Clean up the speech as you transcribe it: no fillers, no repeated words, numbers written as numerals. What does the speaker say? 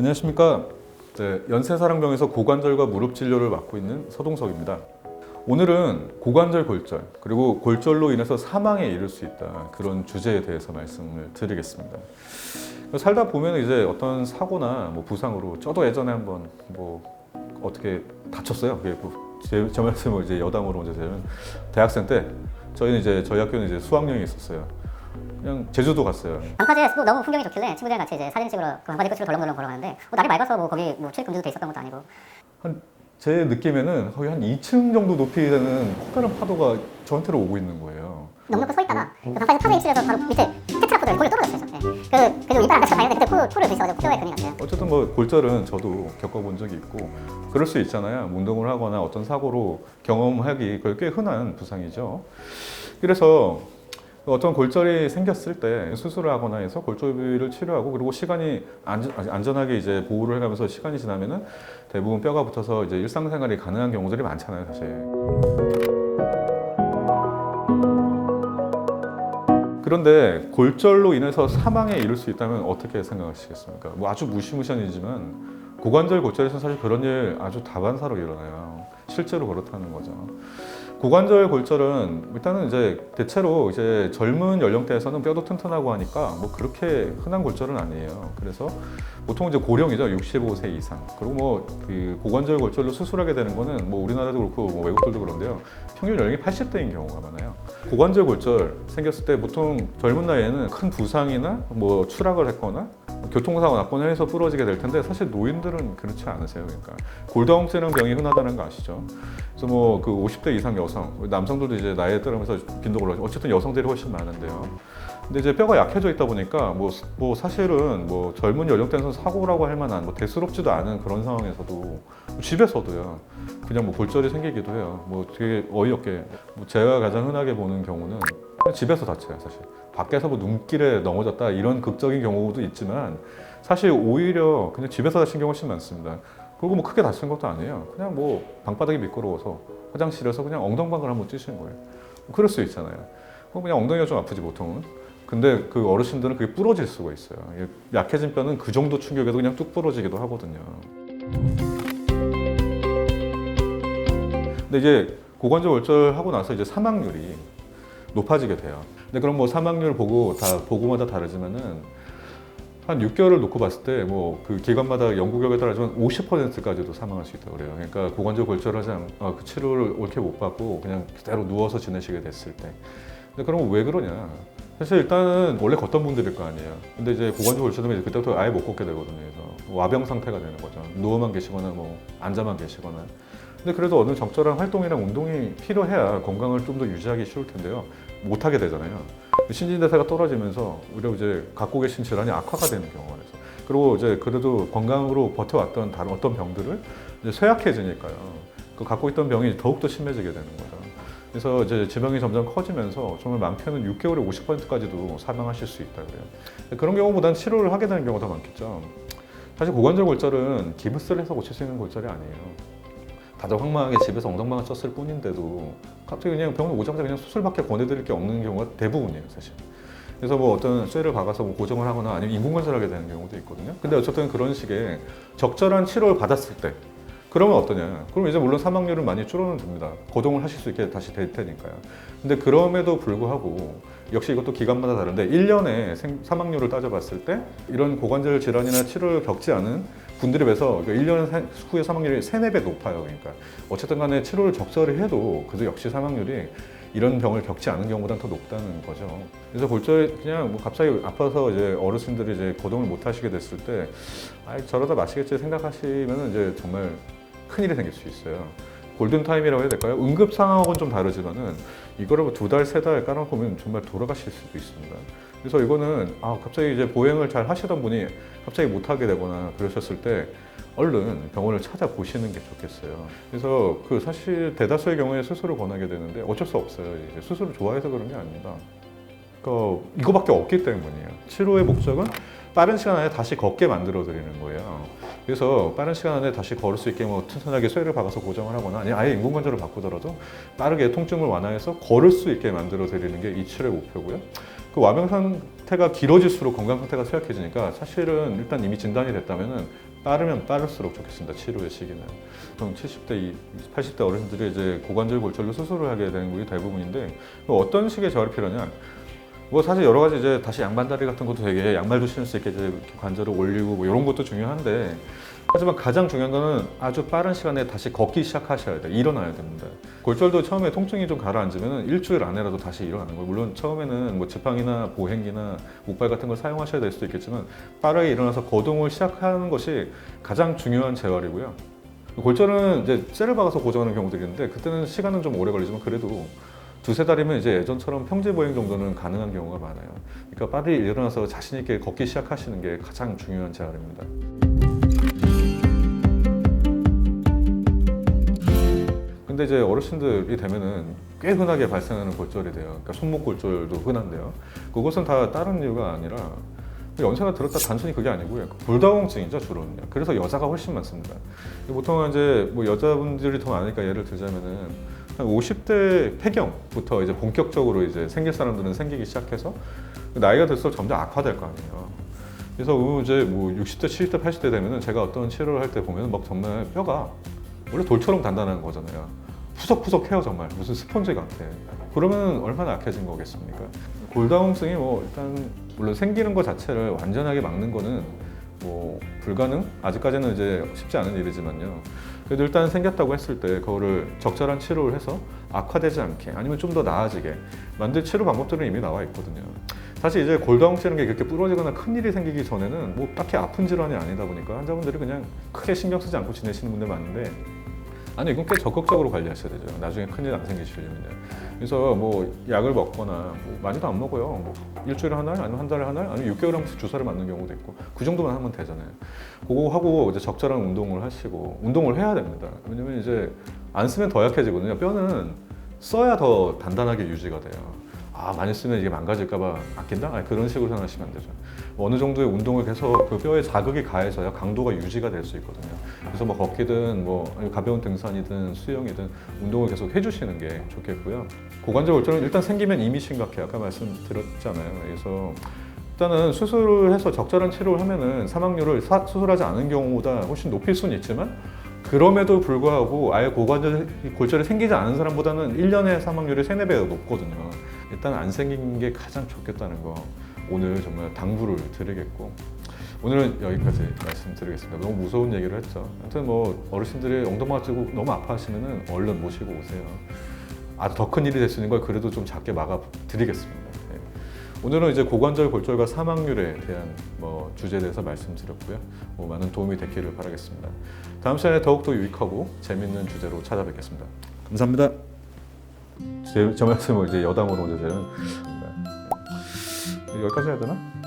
안녕하십니까. 연세사랑병에서 고관절과 무릎 진료를 맡고 있는 서동석입니다. 오늘은 고관절 골절, 그리고 골절로 인해서 사망에 이를 수 있다. 그런 주제에 대해서 말씀을 드리겠습니다. 살다 보면 이제 어떤 사고나 부상으로 저도 예전에 한번 어떻게 다쳤어요. 그게 제 말씀은 이제 여담으로 이제 되면 대학생 때 저희 학교는 이제 수학여행이 있었어요. 그냥 제주도 갔어요. 방파제 너무 풍경이 좋길래 친구들이랑 같이 이제 사진 찍으러 그 방파제 끝으로 덜렁덜렁 걸어가는데 날이 맑아서 거기 출입 금지도 돼 있었던 것도 아니고 제 느낌에는 거의 한 2층 정도 높이 되는 커다란 파도가 저한테로 오고 있는 거예요. 넉넉히 서 있다가 그 방파제 파도 입술에서 바로 밑에 테트라포드에 골을 떨어졌어요. 그래서 이빨 안 다쳐서 다행인데 그때 코를 부딪혀가지고 코뼈에 근이 났어요. 어쨌든 골절은 저도 겪어본 적이 있고 그럴 수 있잖아요. 운동을 하거나 어떤 사고로 경험하기 꽤 흔한 부상이죠. 그래서 어떤 골절이 생겼을 때 수술을 하거나 해서 골절비를 치료하고 그리고 시간이 안전하게 이제 보호를 해가면서 시간이 지나면은 대부분 뼈가 붙어서 이제 일상생활이 가능한 경우들이 많잖아요, 사실. 그런데 골절로 인해서 사망에 이를 수 있다면 어떻게 생각하시겠습니까? 아주 무시무시한 일이지만 고관절 골절에서는 사실 그런 일 아주 다반사로 일어나요. 실제로 그렇다는 거죠. 고관절 골절은 일단은 이제 대체로 이제 젊은 연령대에서는 뼈도 튼튼하고 하니까 그렇게 흔한 골절은 아니에요. 그래서 보통 이제 고령이죠. 65세 이상. 그리고 그 고관절 골절로 수술하게 되는 거는 우리나라도 그렇고 외국들도 그런데요. 평균 연령이 80대인 경우가 많아요. 고관절 골절 생겼을 때 보통 젊은 나이에는 큰 부상이나 추락을 했거나 교통사고 났거나 해서 부러지게 될 텐데 사실 노인들은 그렇지 않으세요. 그러니까 골다공증이라는 병이 흔하다는 거 아시죠? 그래서 그 50대 이상 여성, 남성들도 이제 나이에 따르면서 빈도가 올라가죠. 어쨌든 여성들이 훨씬 많은데요. 근데 이제 뼈가 약해져 있다 보니까 사실은 젊은 연령대에서 사고라고 할 만한 대수롭지도 않은 그런 상황에서도 집에서도요. 그냥 골절이 생기기도 해요. 되게 어이없게 제가 가장 흔하게 보는 경우는 그냥 집에서 다쳐요, 사실. 밖에서 눈길에 넘어졌다 이런 극적인 경우도 있지만 사실 오히려 그냥 집에서 다친 경우가 훨씬 많습니다. 그리고 크게 다친 것도 아니에요. 그냥 방바닥이 미끄러워서 화장실에서 그냥 엉덩방을 한번 찌신 거예요. 그럴 수 있잖아요. 그냥 엉덩이가 좀 아프지 보통은. 근데 그 어르신들은 그게 부러질 수가 있어요. 약해진 뼈는 그 정도 충격에도 그냥 뚝 부러지기도 하거든요. 근데 이제 고관절 골절하고 나서 이제 사망률이 높아지게 돼요. 근데 그럼 사망률 보고마다 다르지만은 한 6개월을 놓고 봤을 때 그 기관마다 연구 결과에 따르지만 50%까지도 사망할 수 있다고 그래요. 그러니까 고관절 골절하지 그 치료를 옳게 못 받고 그냥 그대로 누워서 지내시게 됐을 때. 근데 그럼 왜 그러냐? 사실 일단은 원래 걷던 분들일 거 아니에요. 근데 이제 고관절 골절되면 그때부터 아예 못 걷게 되거든요. 그래서 와병 상태가 되는 거죠. 누워만 계시거나 앉아만 계시거나. 근데 그래도 어느 적절한 활동이랑 운동이 필요해야 건강을 좀 더 유지하기 쉬울 텐데요. 못 하게 되잖아요. 신진대사가 떨어지면서 오히려 이제 갖고 계신 질환이 악화가 되는 경우가 있어요. 그리고 이제 그래도 건강으로 버텨왔던 다른 어떤 병들을 이제 쇠약해지니까요. 그 갖고 있던 병이 더욱더 심해지게 되는 거죠. 그래서 이제 지병이 점점 커지면서 정말 많게는 6개월에 50%까지도 사망하실 수 있다 그래요. 그런 경우보다는 치료를 하게 되는 경우가 더 많겠죠. 사실 고관절 골절은 기부스를 해서 고칠 수 있는 골절이 아니에요. 다들 황망하게 집에서 엉덩방을 쪘을 뿐인데도 갑자기 그냥 병원 오자마자 그냥 수술밖에 권해드릴 게 없는 경우가 대부분이에요, 사실. 그래서 어떤 쇠를 박아서 고정을 하거나 아니면 인공관절하게 되는 경우도 있거든요. 근데 어쨌든 그런 식의 적절한 치료를 받았을 때 그러면 어떠냐? 그럼 이제 물론 사망률은 많이 줄어는 됩니다. 거동을 하실 수 있게 다시 될 테니까요. 근데 그럼에도 불구하고 역시 이것도 기간마다 다른데 1년에 사망률을 따져봤을 때 이런 고관절 질환이나 치료를 겪지 않은 분들에 비해서 1년 후에 사망률이 3, 4배 높아요. 그러니까 어쨌든 간에 치료를 적절히 해도 그래도 역시 사망률이 이런 병을 겪지 않은 경우보다는 더 높다는 거죠. 그래서 골절이 그냥 갑자기 아파서 이제 어르신들이 이제 거동을 못 하시게 됐을 때 저러다 마시겠지 생각하시면 이제 정말 큰일이 생길 수 있어요. 골든타임이라고 해야 될까요? 응급 상황하고는 좀 다르지만은 이거를 2달, 3달 깔아놓고 보면 정말 돌아가실 수도 있습니다. 그래서 이거는 갑자기 이제 보행을 잘 하시던 분이 갑자기 못 하게 되거나 그러셨을 때 얼른 병원을 찾아보시는 게 좋겠어요. 그래서 사실 대다수의 경우에 수술을 권하게 되는데 어쩔 수 없어요. 이제 수술을 좋아해서 그런 게 아닙니다. 그러니까 이거밖에 없기 때문이에요. 치료의 목적은 빠른 시간 안에 다시 걷게 만들어 드리는 거예요. 그래서 빠른 시간 안에 다시 걸을 수 있게 튼튼하게 쇠를 박아서 고정을 하거나 아니 아예 인공관절을 바꾸더라도 빠르게 통증을 완화해서 걸을 수 있게 만들어 드리는 게 이 치료의 목표고요. 그 와병 상태가 길어질수록 건강 상태가 쇠약해지니까 사실은 일단 이미 진단이 됐다면은 빠르면 빠를수록 좋겠습니다. 치료의 시기는. 보통 70대, 80대 어르신들이 이제 고관절 골절로 수술을 하게 되는 분이 대부분인데 어떤 식의 재활이 필요하냐? 뭐 사실 여러 가지 이제 다시 양반다리 같은 것도 되게 양말도 신을 수 있게 이제 관절을 올리고 뭐 이런 것도 중요한데 하지만 가장 중요한 거는 아주 빠른 시간에 다시 걷기 시작하셔야 돼요. 일어나야 됩니다. 골절도 처음에 통증이 좀 가라앉으면 일주일 안에라도 다시 일어나는 거예요. 물론 처음에는 뭐 지팡이나 보행기나 목발 같은 걸 사용하셔야 될 수도 있겠지만 빠르게 일어나서 거동을 시작하는 것이 가장 중요한 재활이고요. 골절은 이제 쇠를 박아서 고정하는 경우들이 있는데 그때는 시간은 좀 오래 걸리지만 그래도 두세 달이면 이제 예전처럼 평지보행 정도는 가능한 경우가 많아요. 그러니까 빨리 일어나서 자신 있게 걷기 시작하시는 게 가장 중요한 재활입니다. 근데 이제 어르신들이 되면은 꽤 흔하게 발생하는 골절이 돼요. 그러니까 손목 골절도 흔한데요. 그것은 다 다른 이유가 아니라 연세가 들었다 단순히 그게 아니고요. 골다공증이죠 주로는요. 그래서 여자가 훨씬 많습니다. 보통은 이제 뭐 여자분들이 더 많으니까 예를 들자면은 한 50대 폐경부터 이제 본격적으로 이제 생길 사람들은 생기기 시작해서 나이가 들수록 점점 악화될 거 아니에요. 그래서 이제 뭐 60대, 70대, 80대 되면은 제가 어떤 치료를 할 때 보면 막 정말 뼈가 원래 돌처럼 단단한 거잖아요. 푸석푸석해요 정말 무슨 스펀지 같아. 그러면 얼마나 약해진 거겠습니까? 골다공증이 뭐 일단 물론 생기는 것 자체를 완전하게 막는 거는 뭐 불가능? 아직까지는 이제 쉽지 않은 일이지만요. 그래도 일단 생겼다고 했을 때 그거를 적절한 치료를 해서 악화되지 않게 아니면 좀 더 나아지게 만들 치료 방법들은 이미 나와 있거든요. 사실 이제 골다공증이라는 게 그렇게 부러지거나 큰 일이 생기기 전에는 뭐 딱히 아픈 질환이 아니다 보니까 환자분들이 그냥 크게 신경 쓰지 않고 지내시는 분들 많은데 아니 이건 꽤 적극적으로 관리하셔야 되죠. 나중에 큰일 안 생기시려면요. 그래서 뭐 약을 먹거나 뭐 많이도 안 먹어요. 뭐 일주일에 한 알, 아니면 한 달에 한 알, 아니면 6개월에 한 번씩 주사를 맞는 경우도 있고 그 정도만 하면 되잖아요. 그거 하고 이제 적절한 운동을 하시고 운동을 해야 됩니다. 왜냐면 이제 안 쓰면 더 약해지거든요. 뼈는 써야 더 단단하게 유지가 돼요. 아 많이 쓰면 이게 망가질까봐 아낀다? 아니, 그런 식으로 생각하시면 안 되죠. 어느 정도의 운동을 계속 그 뼈에 자극이 가해져야 강도가 유지가 될 수 있거든요. 그래서 뭐 걷기든 뭐 가벼운 등산이든 수영이든 운동을 계속 해주시는 게 좋겠고요. 고관절 골절은 일단 생기면 이미 심각해요. 아까 말씀드렸잖아요. 그래서 일단은 수술을 해서 적절한 치료를 하면은 사망률을 수술하지 않은 경우보다 훨씬 높일 수는 있지만 그럼에도 불구하고 아예 고관절 골절이 생기지 않은 사람보다는 1년의 사망률이 3, 4배가 높거든요. 일단 안 생긴 게 가장 좋겠다는 거 오늘 정말 당부를 드리겠고 오늘은 여기까지 말씀드리겠습니다. 너무 무서운 얘기를 했죠. 아무튼 뭐 어르신들이 엉덩이가 찌고 너무 아파하시면은 얼른 모시고 오세요. 더 큰 일이 될 수 있는 걸 그래도 좀 작게 막아 드리겠습니다. 네. 오늘은 이제 고관절 골절과 사망률에 대한 뭐 주제에 대해서 말씀드렸고요. 뭐 많은 도움이 됐기를 바라겠습니다. 다음 시간에 더욱더 유익하고 재밌는 주제로 찾아뵙겠습니다. 감사합니다. 제 말씀을 이제 여담으로 이제 여기까지 해야 되나?